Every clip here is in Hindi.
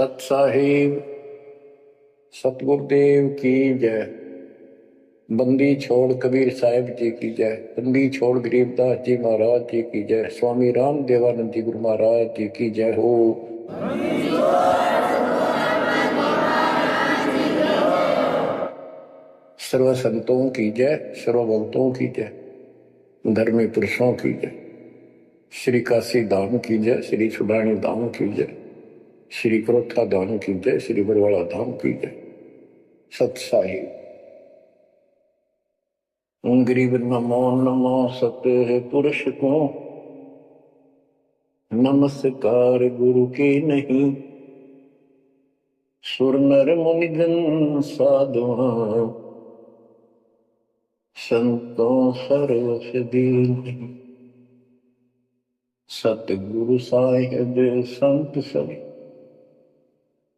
सत साहिब सतगुरुदेव की जय। बंदी छोड़ कबीर साहिब जी की जय। बंदी छोड़ गरीबदास जी महाराज जी की जय। स्वामी राम देवानंद जी गुरु महाराज जी की जय हो। सर्व संतों की जय, सर्व भक्तों की जय, धर्मी पुरुषों की जय। श्री काशी धाम की जय, श्री सुडानी धाम की जय, श्री क्रोथा धाम की जय, श्री बरवाड़ा धाम की जय। सत साहिब गरीब नमो नमो सत्य पुरुष को नमस्कार गुरु के नहीं। सुर नर मुनि जन साधुआ संतों सर्वस दीन। सतगुरु साहिब संत सब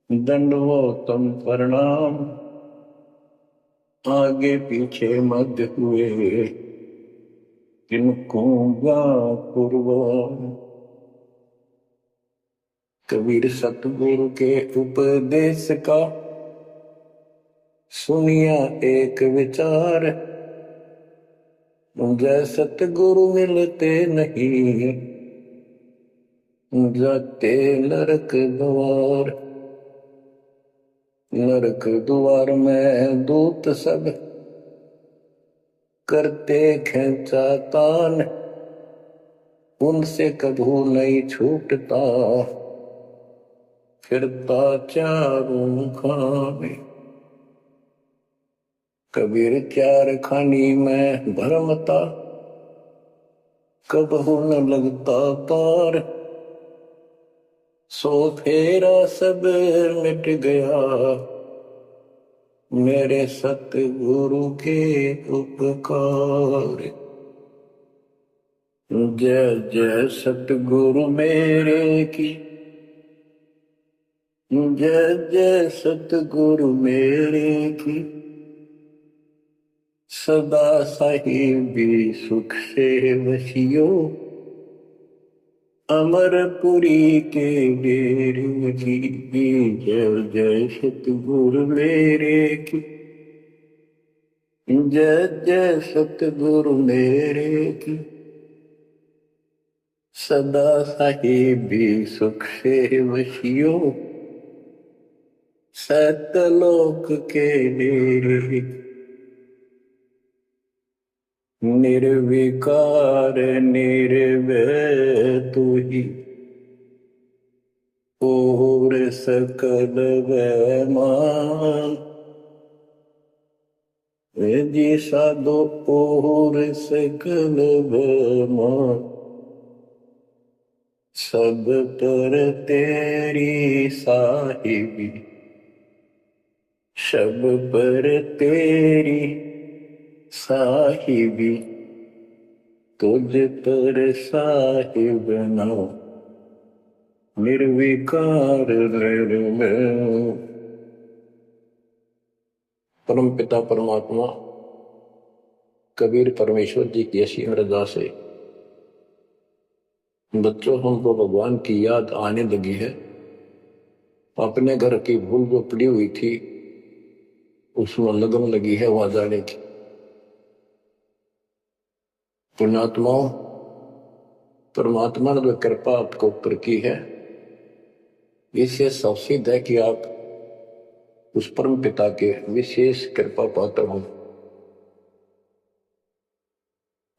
दंडवतम प्रणाम। आगे पीछे मध्य हुए किनको कुर्बान। कबीर सतगुरु के उपदेश का सुनिया एक विचार। जय सतगुरु मिलते नहीं जाते नरक द्वार। नरक द्वार में दूत सब करते खेचा तान। उनसे कभू नहीं छूटता फिरता चारों खाने। कबीर चार खानी में भरमता कबहू न लगता पार। सो फेरा सब मिट गया मेरे सतगुरु के उपकार। जय जय सतगुरु मेरे की, जय जय सतगुरु मेरे की। सदा साहिबी सुख से वसियो अमरपुरी के डेरे की। जय जय सतगुरु मेरे की, जय जय सतगुरु मेरे की। सदा साहिबी सुख से वसियो सतलोक के डेरे। निर्विकार निर्भय तू ही और सकल वैमान। जी साधो और सकल वैमान। सब पर तेरी साहिबी सब पर तेरी साहिबी। तुझ पर साहिब ना निर्विकार निर्भय। परम पिता परमात्मा कबीर परमेश्वर जी की ऐसी मर्यादा से बच्चों हमको भगवान की याद आने लगी है। अपने घर की भूल जो पड़ी हुई थी उसमें लगन लगी है वहां जाने की। पुण्यात्माओं, परमात्मा ने जो कृपा आपको ऊपर की है इससे सिद्ध है कि आप उस परम पिता के विशेष कृपा पात्र हो।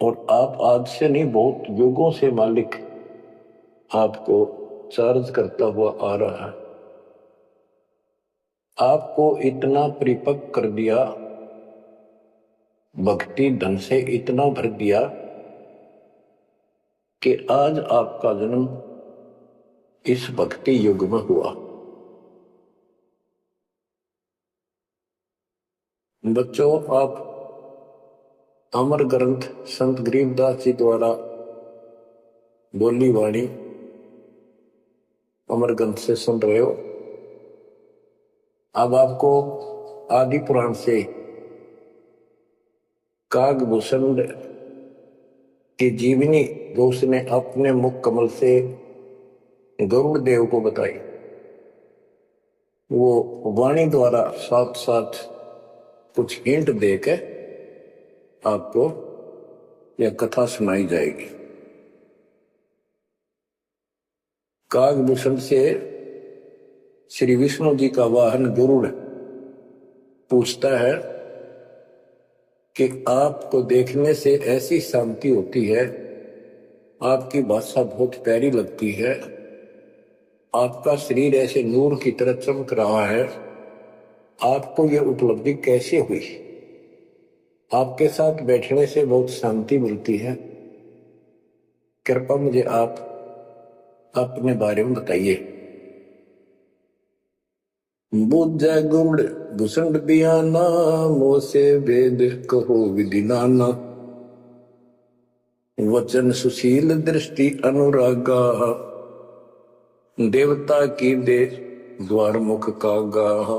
और आप आज से नहीं बहुत युगों से मालिक आपको चार्ज करता हुआ आ रहा है। आपको इतना परिपक्व कर दिया, भक्ति धन से इतना भर दिया कि आज आपका जन्म इस भक्ति युग में हुआ। बच्चों, आप अमर ग्रंथ संत गरीबदास जी द्वारा बोली वाणी अमर ग्रंथ से सुन रहे हो। अब आपको आदि पुराण से कागभूषण की जीवनी जो उसने अपने मुख कमल से गरुड़ देव को बताई वो वाणी द्वारा साथ साथ कुछ हिंट देके आपको यह कथा सुनाई जाएगी। कागभूषण से श्री विष्णु जी का वाहन गरुड़ पूछता है कि आपको देखने से ऐसी शांति होती है, आपकी भाषा बहुत प्यारी लगती है, आपका शरीर ऐसे नूर की तरह चमक रहा है, आपको यह उपलब्धि कैसे हुई? आपके साथ बैठने से बहुत शांति मिलती है, कृपया मुझे आप अपने बारे में बताइए। बुझ गुड़ भूषण बियाना, मोह से वेद कहो विधि नाना, वचन सुशील दृष्टि अनुरागा, देवता की दे द्वार मुख कागा,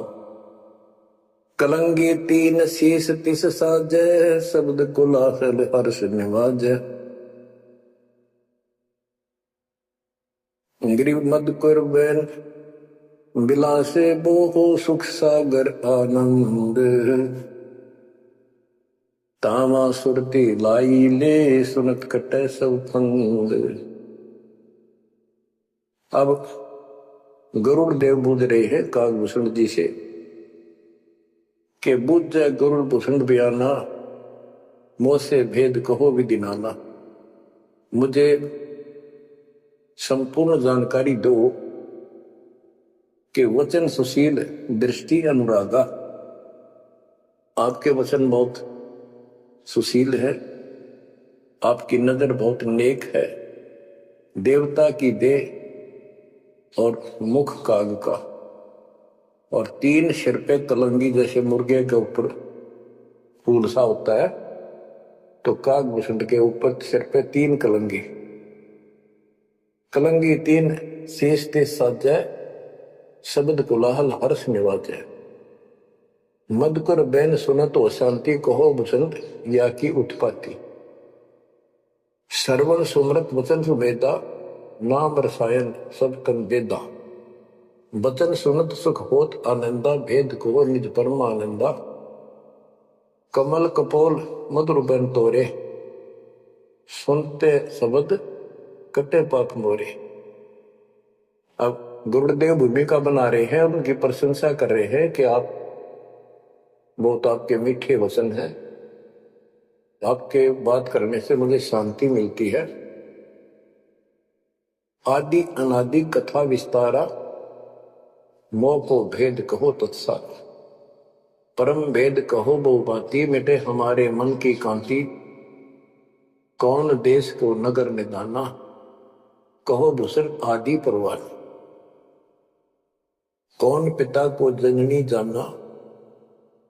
कलंगी तीन शीस तिस साजय, शब्द कुलाहल हर्ष निवाजय, ग्रीव मद कुर्बैन बिलासे बोहो सुख सागर आनंद, तामा सुरती लाई ले सुनत कटे सब फंद। अब गरुड़ देव बुझ रहे हैं कागभूषण जी से कि बुझ जाए गरुड़ भूषण बयाना, मोह से भेद कहो विधि नाना, मुझे संपूर्ण जानकारी दो कि वचन सुशील दृष्टि अनुरागा, आपके वचन बहुत सुशील है, आपकी नजर बहुत नेक है, देवता की देह और मुख काग का, और तीन सिर पे कलंगी जैसे मुर्गे के ऊपर फूल सा होता है, तो कागभूषण के ऊपर सिर पे तीन कलंगी, कलंगी तीन शेष ते साजय, शब्द कुलाहल हर्ष निवाजय, मधुकर बैन सुनत हो शांति कहो बसंत या की उत्पत्ति, श्रवण सुमृत वचन सुवेदा, नाम रसायन सब तन वेदा, वचन सुनत सुख होत आनंदा, भेद को निज परम आनंदा, कमल कपोल मधुर बैन तोरे, सुनते शब्द कटे पाप मोरे। अब गुरुदेव भूमिका बना रहे हैं, उनकी प्रशंसा कर रहे हैं कि आप बहुत आपके मीठे वचन हैं, आपके बात करने से मुझे शांति मिलती है। आदि अनादि कथा विस्तारा, मोह को भेद कहो तत्सारा, परम भेद कहो बहु भांति, मिटे हमारे मन की कांति, कौन देश को नगर निदाना, कहो भूषण आदि परवान, कौन पिता को जननी जाना,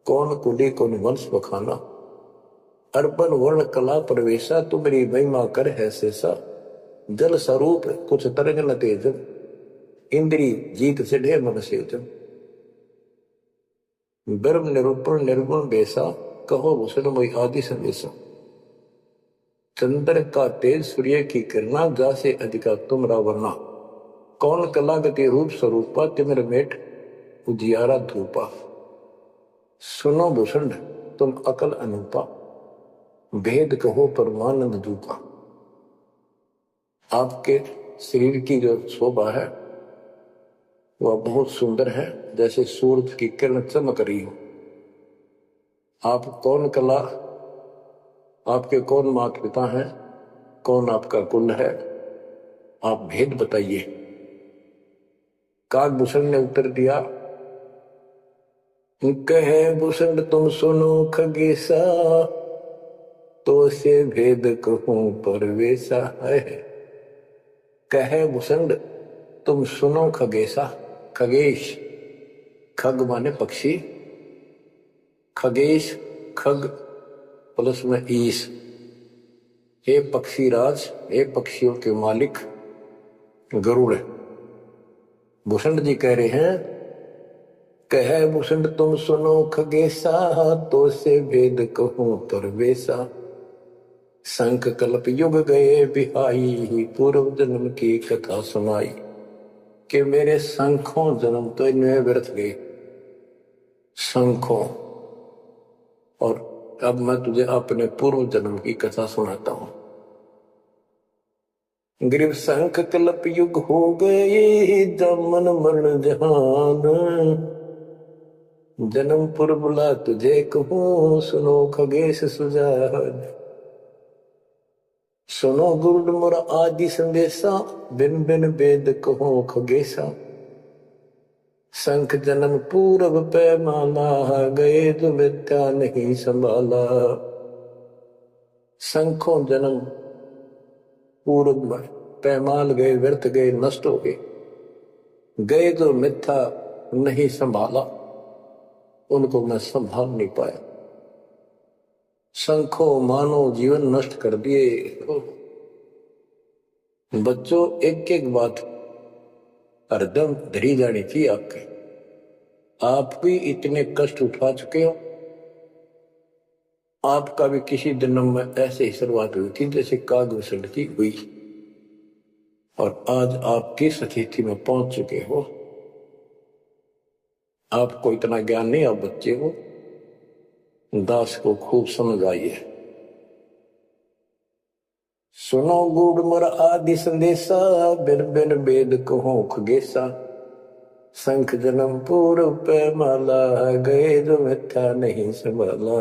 कौन कुली कौन वंश बखाना, अर्पण वर्ण कला प्रवेशा, तुम्हारी महिमा कर है शेषा, जल स्वरूप कुछ तरंग न तेजन, इंद्री जीत सिढ़े मन सेजन, ब्रह्म निरूपण निर्गुण बेसा, कहो भूषण मोहि आदि संदेशा, चंद्र का तेज सूर्य की किरणा, जासे अधिका तुमरा वर्णा, कौन कला गति रूप स्वरूपा, तिमिर मेट उजियारा धूपा, सुनो भूषण तुम अकल अनूपा, भेद कहो परमानंद धूपा। आपके शरीर की जो शोभा है वह बहुत सुंदर है, जैसे सूरज की किरण चमक रही हो। आप कौन कला, आपके कौन माता पिता हैं, कौन आपका कुल है, आप भेद बताइए। कागभूषण ने उत्तर दिया, कहे भूषण तुम सुनो खगेसा, तो से भेद कहूं परवेसा है। कहे भूषण तुम सुनो खगेसा, खगेश, खग माने पक्षी, खगेश खग प्लस में ईश, हे पक्षी राज, हे पक्षियों के मालिक गरुड़। भूषण जी कह रहे हैं, कहे भूषण तुम सुनो खगेसा, तो से भेद कहूं परवेसा, शंख कल्प युग गए बिहाई, पूर्व जन्म की कथा सुनाई, कि मेरे संखों जन्म तो इनमें व्यर्थ गए, संखों। और अब मैं तुझे अपने पूर्व जन्म की कथा सुनाता हूं। ग्रीव संख कल्प युग हो गए, जमन मरण जहान। जन्मपुर बुला तुझे कहूं, सुनो खगेश सुजान। सुनो गुरुड मोर आदि संदेशा, बिन बिन वेद कहो खगेशा। संख जन्म पूरब पैमाना, गए जो मिथ्या नहीं संभाला। संखों जन्म पूर्व में पैमाल गए, व्यर्थ गए, नष्ट हो गए। गए जो मिथ्या नहीं संभाला, उनको मैं संभाल नहीं पाया। संखों मानो जीवन नष्ट कर दिए। बच्चों, एक एक बात हरदम धरी जानी चाहिए आपके। आप भी इतने कष्ट उठा चुके हो। आपका भी किसी जन्म में ऐसे ही शुरुआत हुई थी जैसे काग घुसड़ की हुई, और आज आप किस स्थिति में पहुंच चुके हो। आपको इतना ज्ञान नहीं, आप बच्चे हो। दास को खूब समझ आइए। सुनो गूढ़ मोर आदि संदेशा, बिन बिन वेद कहो खगेशा। संख जन्म पूर्व पैमाला, गए जो मिथ्या नहीं संभाला।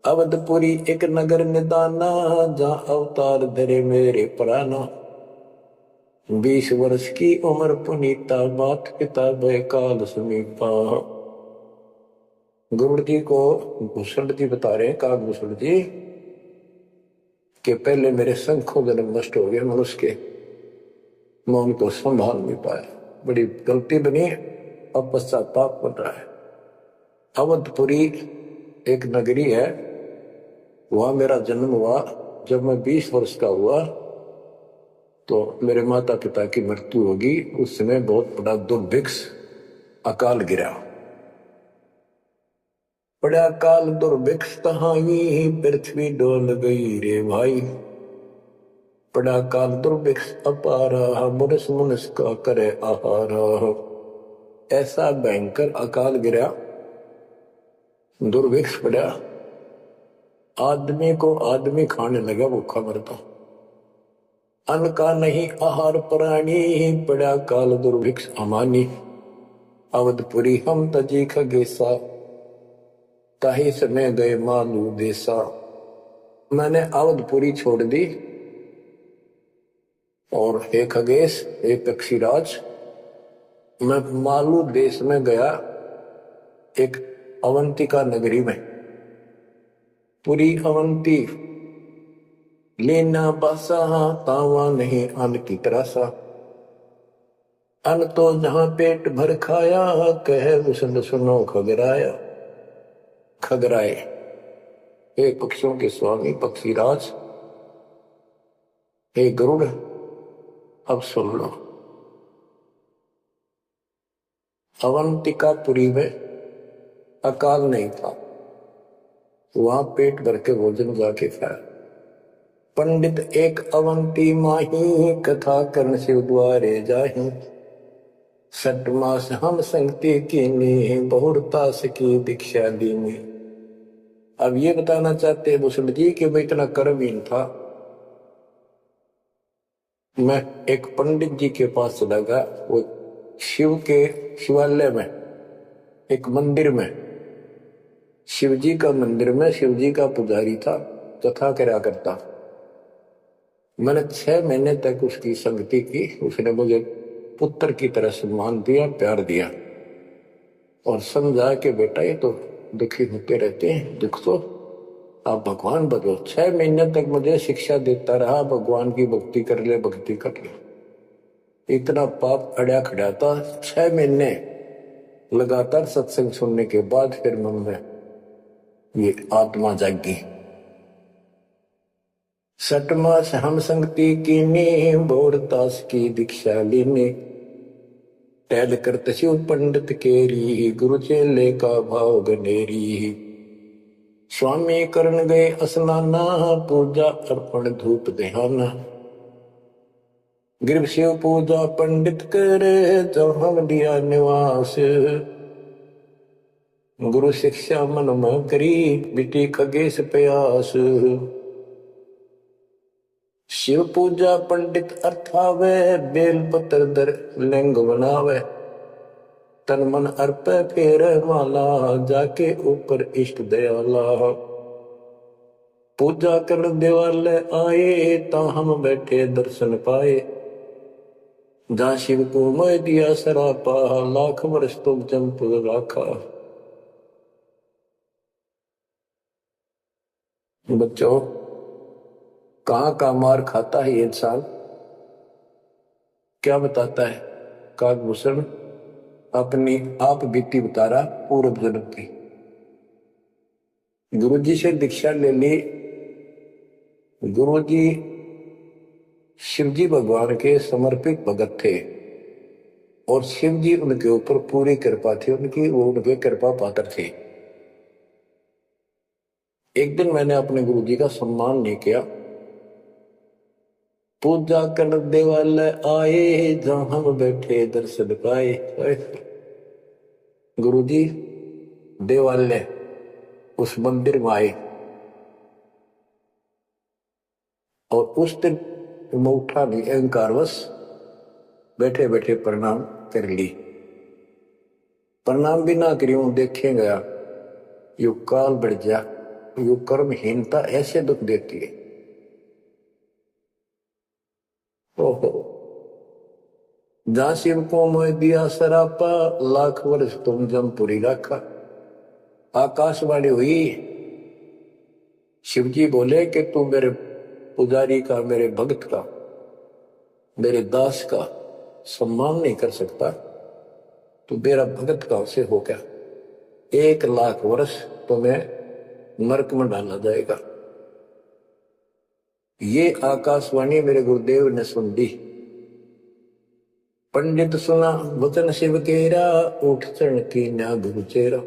अवधपुरी एक नगर निदाना, जहाँ अवतार धरे मेरे प्राणा। 20 वर्ष की उम्र पुनीता, मात पिता भय काल समीपा। गुरुड़ जी को भूषण जी बता रहे हैं, काग भूषण जी, कि पहले मेरे संखों जन्म नष्ट हो गए मनुष्य के, मैं उनको संभाल नहीं पाया। बड़ी गलती बनी, अब पश्चाताप बन रहा है। अवधपुरी एक नगरी है, वहां मेरा जन्म हुआ। जब मैं 20 वर्ष का हुआ तो मेरे माता पिता की मृत्यु होगी। उस समय बहुत बड़ा दुर्भिक्ष अकाल गिरा। बड़ा काल दुर्भिक्ष तहाई, पृथ्वी डोल गई रे भाई। बड़ा काल दुर्भिक्ष अपारा, मुनस मुनस का करे आहारा। ऐसा भयंकर अकाल गिरा, दुर्भिक्ष पड़ा, आदमी को आदमी खाने लगा, भूखा मरता। अन्न का नहीं आहार प्राणी, बड़ा काल दुर्भिक्ष अमानी। अवधपुरी हम तजी खगेसा, ताही समय गए मालू देसा। मैंने अवधपुरी छोड़ दी, और हे खगेश, हे पक्षीराज, मैं मालू देश में गया, एक अवंतिका नगरी में। पुरी अवंती लेना बासा, तावा नहीं अन्न की तरासा। अन्न तो जहां पेट भर खाया, कहे उसने सुनो खगराया। खगराए, हे पक्षियों के स्वामी पक्षीराज, हे गरुड़, अब सुन लो। अवंतिकापुरी में अकाल नहीं था, वहां पेट भर के भोजन जाके खाया। पंडित एक अवंती माही, कथा कर्ण शिव द्वारे जाही। 6 मास हम संगति कीनी, बहुरता की दीक्षा दीनी। अब ये बताना चाहते हैं भूषण जी कि मैं इतना कर्महीन था। मैं एक पंडित जी के पास चला गया, वो शिव के शिवालय में, एक मंदिर में, शिव जी का मंदिर में शिव जी का पुजारी था, कथा करा करता। मैंने 6 महीने तक उसकी संगति की। उसने मुझे पुत्र की तरह सम्मान दिया, प्यार दिया, और समझा कि बेटा ये तो दुखी होते रहते हैं, दुख तो आप भगवान बनो। 6 महीने तक मुझे शिक्षा देता रहा, भगवान की भक्ति कर ले, भक्ति कर ले। इतना पाप अड़ा खड़ा था। 6 महीने लगातार सत्संग सुनने के बाद फिर मन में ये आत्मा जागी। 6 मास हम संगति कीनी, बोरतास की दीक्षा लीनी। टहल करत शिव पंडित केरी, गुरु चेले का भाव गनेरी। स्वामी करण गए स्नाना, पूजा अर्पण धूप ध्याना। गिर शिव पूजा पंडित करे जहाँ दिया निवास। गुरु शिक्षा मन में करी बिटी खगेश प्यास। शिव पूजा पंडित अर्थावे बेल पत्र दर लिंग बनावे। तन मन अर्प फेर माला जाके ऊपर इष्ट दयाला। पूजा कर देवालय आए ता हम बैठे दर्शन पाए। जहाँ शिव को मैं दिया सरापा लाख वर्ष तुम जंप राखा। बच्चों कहाँ का मार खाता है ये इंसान क्या बताता है। काकभूषण अपनी आप बीती बता रहा पूर्व जन्म की। गुरुजी से दीक्षा ले ली। गुरुजी शिवजी भगवान के समर्पित भगत थे और शिवजी उनके ऊपर पूरी कृपा थी उनकी, वो उनके कृपा पात्र थे। एक दिन मैंने अपने गुरुजी का सम्मान नहीं किया। पूजा कर देवालय आए जहां हम बैठे दर्शन पाए। गुरुजी देवालय उस मंदिर में आए और उस दिन मैं उठा नहीं, अहंकारवश बैठे बैठे प्रणाम कर ली। प्रणाम भी ना करी हूं देखे गया यू काल बढ़ जा। यू कर्महीनता ऐसे दुख देती है। ओहो जहां शिव को मोह दिया सरापा लाख वर्ष तुम जमपुरी रखा। आकाशवाणी हुई। शिवजी बोले कि तू मेरे पुजारी का, मेरे भक्त का, मेरे दास का सम्मान नहीं कर सकता तो मेरा भगत कहां से हो गया। 1,00,000 वर्ष तुम्हें नरक में डाला जाएगा। ये आकाशवाणी मेरे गुरुदेव ने सुन ली। पंडित सुना वचन शिव केरा उठ चरण की ना गुरु चेरा।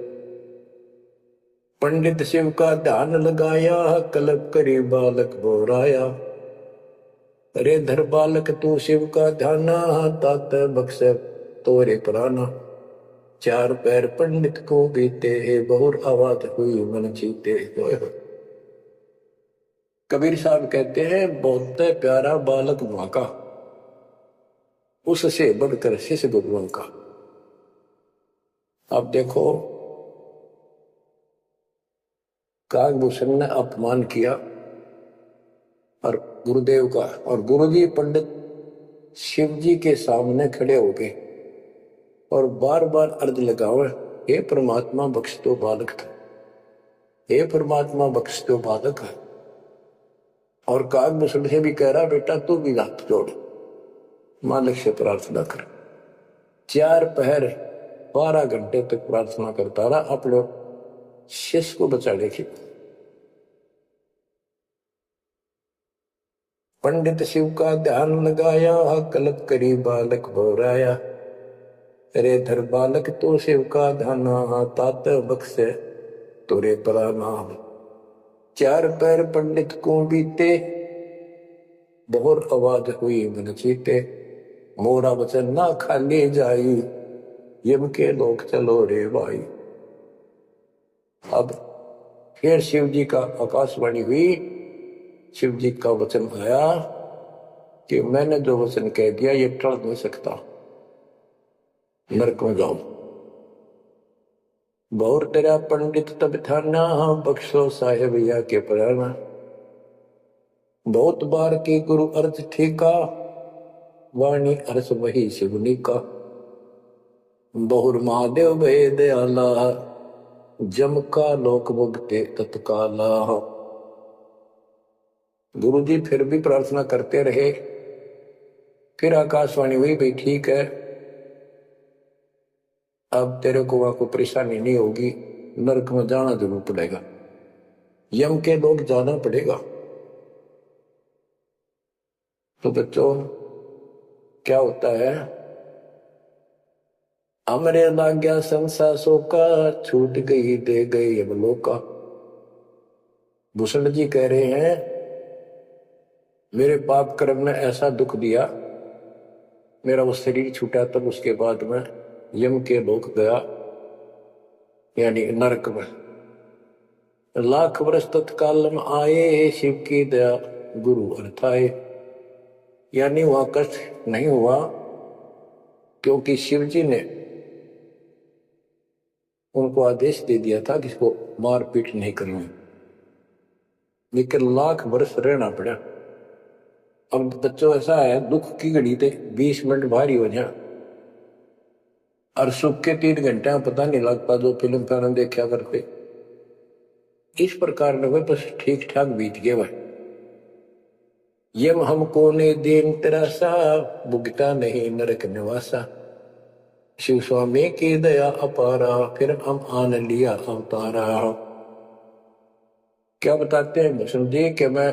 पंडित शिव का ध्यान लगाया कल्प करी बालक बोराया। अरे धर बालक तू शिव का ध्याना तात बख्श तोरे प्राणा। 4 पैर पंडित को बीते बहुर आवाज हुई मन जीते। कबीर साहब कहते हैं बहुत प्यारा बालक वहां का, उससे बढ़कर शिष्य गुरुओं का। अब देखो काकभूषण ने अपमान किया और गुरुदेव का, और गुरुजी पंडित शिव जी के सामने खड़े हो गए और बार बार अर्ज लगावे, हे परमात्मा बख्श दो बालक था, हे परमात्मा बख्श दो बालक है। और काकभूषण से भी कह रहा बेटा तू भी हाथ जोड़ मालिक से प्रार्थना कर। 4 पहर 12 घंटे तक प्रार्थना करता रहा अपने शिष्य को बचाने की। पंडित शिव का ध्यान लगाया कल्प करी बालक बोराया। अरे धर बालक तो शिव का ध्यान तात बख्श तोरे प्रणाम। 4 पैर पंडित को बीते बहुत आवाज हुई मन चीते। मोरा वचन ना खाली जाई यम के लोग चलो रे भाई। अब फिर शिव जी का आकाशवाणी हुई। शिव जी का वचन आया कि मैंने जो वचन कह दिया ये टल नहीं सकता, नरक में जाओ। बहुत तेरा पंडित तब थाना बख्शो साहेब या के प्राणा। बहुत बार के गुरु अर्थ ठीका वाणी अर्थ वही शिवनी का। बहुर महादेव भय दयाला जम का लोक मुक्ते तत्काला। गुरु जी फिर भी प्रार्थना करते रहे। फिर आकाशवाणी हुई भाई ठीक है अब तेरे को वहां कोई परेशानी नहीं होगी, नरक में जाना जरूर पड़ेगा, यम के लोग जाना पड़ेगा। तो बच्चों क्या होता है, हमरे लाग्या संसासों का छूट गई दे गई यमलोका। भूषण जी कह रहे हैं मेरे पाप कर्म ने ऐसा दुख दिया मेरा वो शरीर छूटा, तब उसके बाद में यम के लोक गया, यानी नरक में। लाख वर्ष तत्काल में आए, शिव की दया गुरु अर्थाए। यानी वहां कष्ट नहीं हुआ, क्योंकि शिव जी ने उनको आदेश दे दिया था कि इसको मारपीट नहीं करनी, लेकिन लाख वर्ष रहना पड़ा। अब बच्चों ऐसा है, दुख की घड़ी थे 20 मिनट भारी हो जाए और सुख के 3 घंटे पता नहीं लगता, जो फिल्म फिल्म देखा करते। इस प्रकार ने वह बस ठीक ठाक बीत गया। वह यम हमको ने देन तेरा सा, भुगता नहीं नरक निवासा। शिव स्वामी की दया अपारा, फिर हम आन लिया अवतारा। क्या बताते हैं भूषण जी कि मैं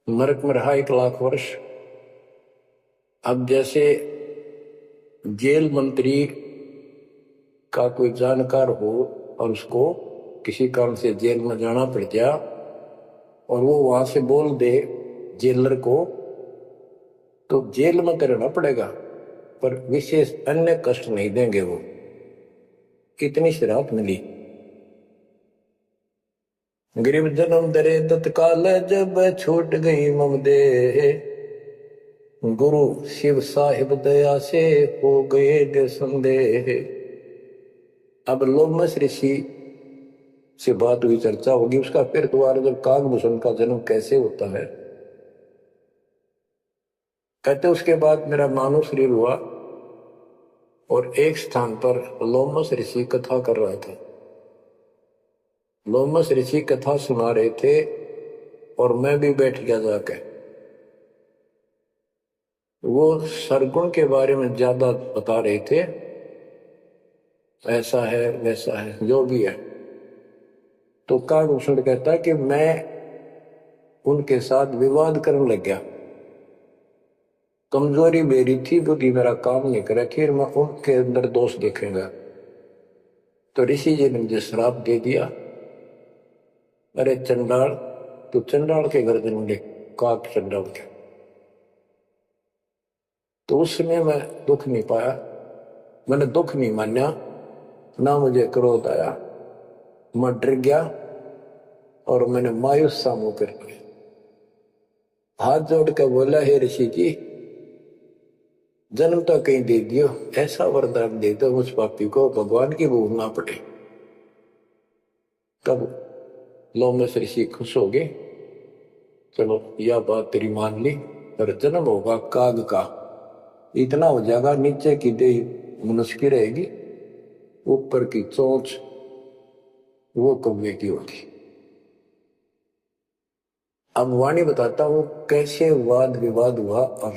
नरक में रहा 1 लाख वर्ष। अब जैसे जेल मंत्री का कोई जानकार हो और उसको किसी कारण से जेल में जाना पड़ गया और वो वहां से बोल दे जेलर को, तो जेल में तो रहना पड़ेगा, पर विशेष अन्य कष्ट नहीं देंगे। वो कितनी शराब मिली। गरीब जन्म दरे तत्काल, जब छूट गई ममदे, गुरु शिव साहिब दया से हो गए दे संदेह। अब लोमस ऋषि से बात हुई, चर्चा होगी उसका। फिर दोबारा जब कागभूषण का जन्म कैसे होता है, कहते उसके बाद मेरा मानव शरीर हुआ और एक स्थान पर लोमस ऋषि कथा कर रहा था। लोमस ऋषि कथा सुना रहे थे और मैं भी बैठ गया जाके। वो सरगुण के बारे में ज्यादा बता रहे थे, ऐसा है वैसा है जो भी है। तो कागभूषण कहता है कि मैं उनके साथ विवाद करने लग गया। कमजोरी मेरी थी, बुद्धि मेरा काम नहीं करे, फिर मैं उनके अंदर दोष देखेगा। तो ऋषि जी ने मुझे श्राप दे दिया, अरे चंडाल, तू चंडाल के घर जन्म ले, काक चंडाल के। तो उस समय मैं दुख नहीं पाया, मैंने दुख नहीं माना, ना मुझे क्रोध आया। मैं डर गया और मैंने मायूस सा मुंह कर हाथ जोड़ कर बोला, हे ऋषि जी, जन्म तो कहीं दे दियो, ऐसा वरदान दे दो उस पापी को भगवान की भूल ना पड़े। तब लोमस ऋषि खुश हो गए, चलो यह बात तेरी मान ली, पर जन्म होगा काग का, इतना हो जाएगा, नीचे की देह मनुष्य की रहेगी, ऊपर की चोंच वो कौवे की होगी। अब वाणी बताता हूं कैसे वाद विवाद हुआ। और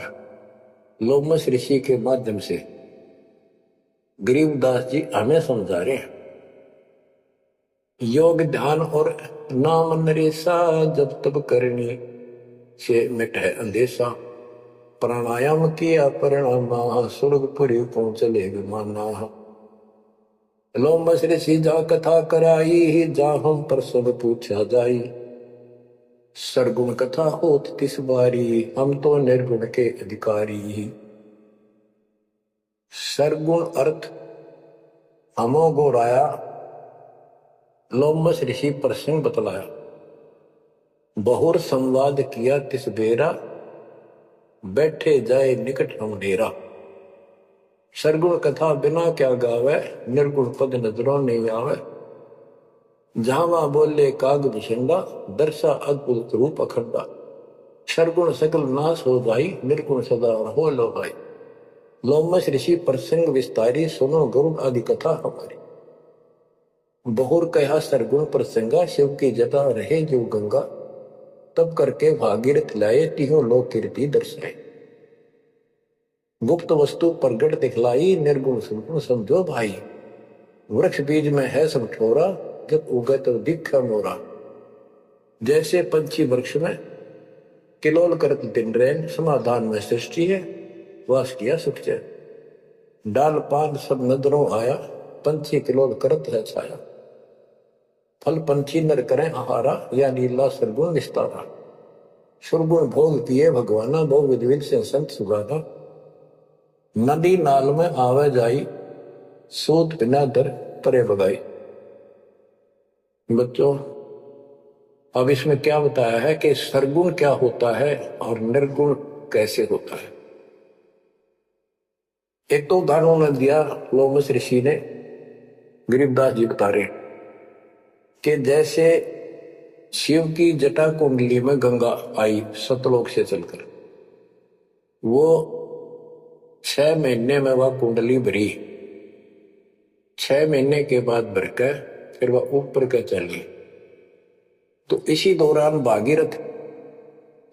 लोमस ऋषि के माध्यम से गरीबदास जी हमें समझा रहे हैं, योग ध्यान और नाम नरेसा, जब तब करनी से मिट है अंदेशा। प्राणायाम किया परिणामा, स्वर्गपुरी पहुंचले विमाना। लोमस ऋषि जा कथा कराई, जा हम पर सब पूछा जाई। सरगुण कथा होत तिस बारी, हम तो निर्गुण के अधिकारी। सरगुण अर्थ हमो गोराया, लोमस ऋषि प्रसंग बतलाया। बहुर संवाद किया तिस बेरा, बैठे जाए निकट हम डेरा। सरगुण कथा बिना क्या गावे, निर्गुण पद नजरों नहीं आवे। जहां बोले काग भुषंडा, दर्शा अद्भुत रूप अखंडा। सरगुण सकल नाश हो जाई, निर्गुण सदा हो लो भाई। लोमस ऋषि प्रसंग विस्तारी, सुनो गुरु आदि कथा हमारी। बहुर कहा सरगुण प्रसंगा, शिव की जटा रहे जो गंगा। तब करके भागीरथ लाए, तिहो लोक कीर्ति दर्शाए। गुप्त वस्तु प्रगट दिखलाई, निर्गुण सुगुण समझो भाई। वृक्ष बीज में है सब ठोरा, जब उगे तो दिखा मोरा। जैसे पंछी वृक्ष में किलोल करत दिन रैन, समाधान में सृष्टि है, वास किया सुख चैन। डाल पान सब नजरों आया, पंछी किलोल करत है छाया। फल पंछी नर करें आहारा, या नीला सरगुण विस्तारा। सुरगुण भोग किए भगवाना, बहु विधि से संत सुगाना। नदी नाल में आवे जाई, सूत बिना दर परे बगाई। बच्चों, अब इसमें क्या बताया है कि सरगुण क्या होता है और निर्गुण कैसे होता है। एक तो उदाहरण उन्होंने दिया लोमस ऋषि ने, गरीबदास जी बता रहे कि जैसे शिव की जटा कुंडली में गंगा आई सतलोक से चलकर, वो 6 महीने में वह कुंडली भरी, 6 महीने के बाद भरकर फिर वह ऊपर के चली। तो इसी दौरान भागीरथ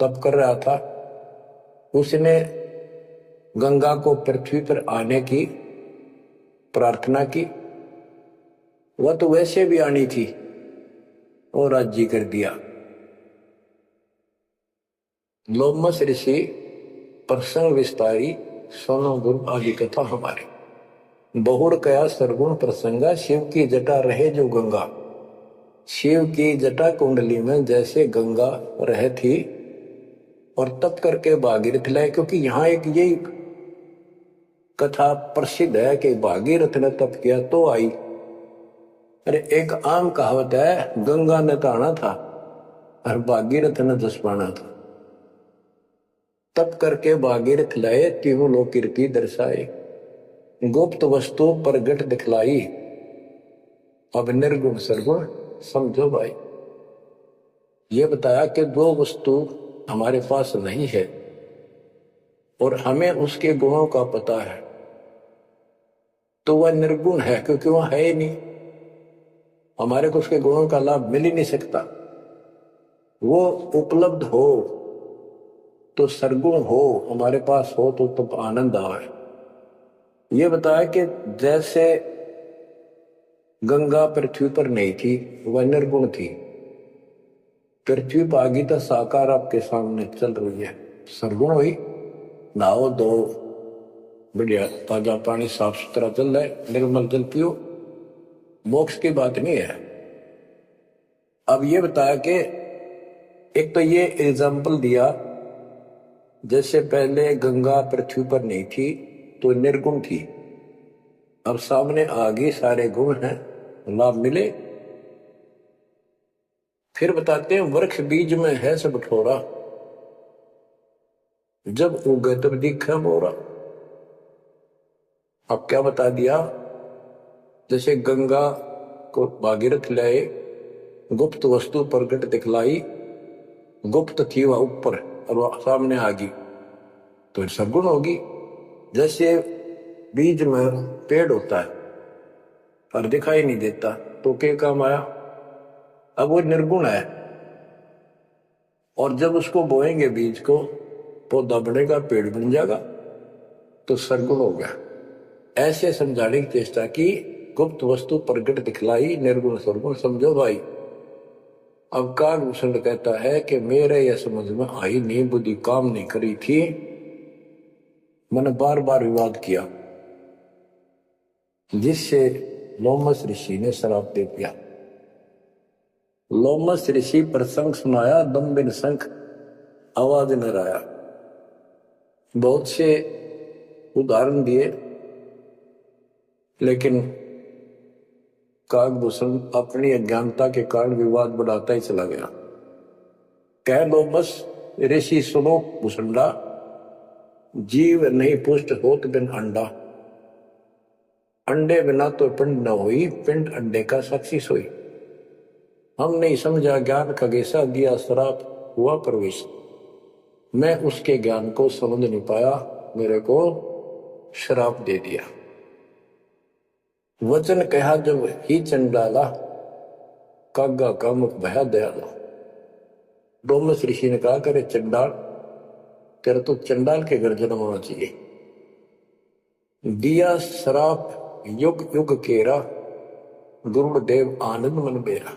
तप कर रहा था, उसने गंगा को पृथ्वी पर आने की प्रार्थना की। वह तो वैसे भी आनी थी और राज्य कर दिया। लोमस ऋषि प्रसंग विस्तारी सोनो गुरु आदि कथा हमारे। बहुर कया सरगुण प्रसंगा, शिव की जटा रहे जो गंगा। शिव की जटा कुंडली में जैसे गंगा रहे थी और तप करके भागीरथ लाए, क्योंकि यहां एक यही कथा प्रसिद्ध है कि भागीरथ ने तप किया तो आई। अरे एक आम कहावत है, गंगा ने तो आना था और भागीरथ ने जस पाना था। तप करके भागीरथ लाए, तीनों लोक कीर्ति दर्शाए, गुप्त वस्तु प्रगट दिखलाई, अब निर्गुण सरगुण समझो भाई। ये बताया कि दो वस्तु हमारे पास नहीं है और हमें उसके गुणों का पता है, तो वह निर्गुण है, क्योंकि वह है ही नहीं, हमारे को उसके गुणों का लाभ मिल ही नहीं सकता। वो उपलब्ध हो तो सरगुण हो, हमारे पास हो तो तब आनंद आवे। ये बताया कि जैसे गंगा पृथ्वी पर नहीं थी, वह निर्गुण थी, पृथ्वी पर आगी तो साकार आपके सामने चल रही है, सरगुण हुई। नहाओ दो, बढ़िया ताजा पानी साफ सुथरा चल रहा है, निर्मल जल पियो, मोक्ष की बात नहीं है। अब ये बताया कि एक तो ये एग्जाम्पल दिया, जैसे पहले गंगा पृथ्वी पर नहीं थी तो निर्गुण थी, अब सामने आ गई, सारे गुण हैं, लाभ मिले। फिर बताते हैं वृक्ष बीज में है सब ठोरा, जब उगे तब दिखे मोरा। अब क्या बता दिया, जैसे गंगा को भागीरथ लाए, गुप्त वस्तु प्रगट दिखलाई, गुप्त थी वह ऊपर और वह सामने आ गई, तो सरगुण होगी। जैसे बीज में पेड़ होता है पर दिखाई नहीं देता, तो क्या काम आया, अब वो निर्गुण है। और जब उसको बोएंगे बीज को, पौधा बढ़ेगा, पेड़ बन जाएगा, तो सरगुण हो गया। ऐसे समझाने की चेष्टा की, गुप्त वस्तु प्रगट दिखलाई, निर्गुण सरगुण समझो भाई। अब कालभूषण कहता है कि मेरे यह समझ में आई नहीं, बुद्धि काम नहीं करी थी, मैंने बार बार विवाद किया, जिससे लोमस ऋषि ने श्राप दे दिया। लोमस ऋषि प्रसंग सुनाया, दम बिन शंख आवाज न आया। बहुत से उदाहरण दिए, लेकिन काकभूषण अपनी अज्ञानता के कारण विवाद बढ़ाता ही चला गया। कह लोमस ऋषि सुनो भूषंडा, जीव नहीं पुष्ट होत बिन अंडा। अंडे बिना तो पिंड न हुई, पिंड अंडे का साक्षी सोई। हम नहीं समझा ज्ञान खगेशा, दिया श्राप हुआ प्रवेश। मैं उसके ज्ञान को समझ नहीं पाया, मेरे को श्राप दे दिया। वचन कहा जब ही चंडाला, कागा का मुख भया दयाला। लोमस ऋषि ने कहा, करे चंडाल, तेरा तो चंडाल के घर जन्म होना चाहिए। दिया श्राप युग युग केरा, गुरुदेव आनंद मन बेरा।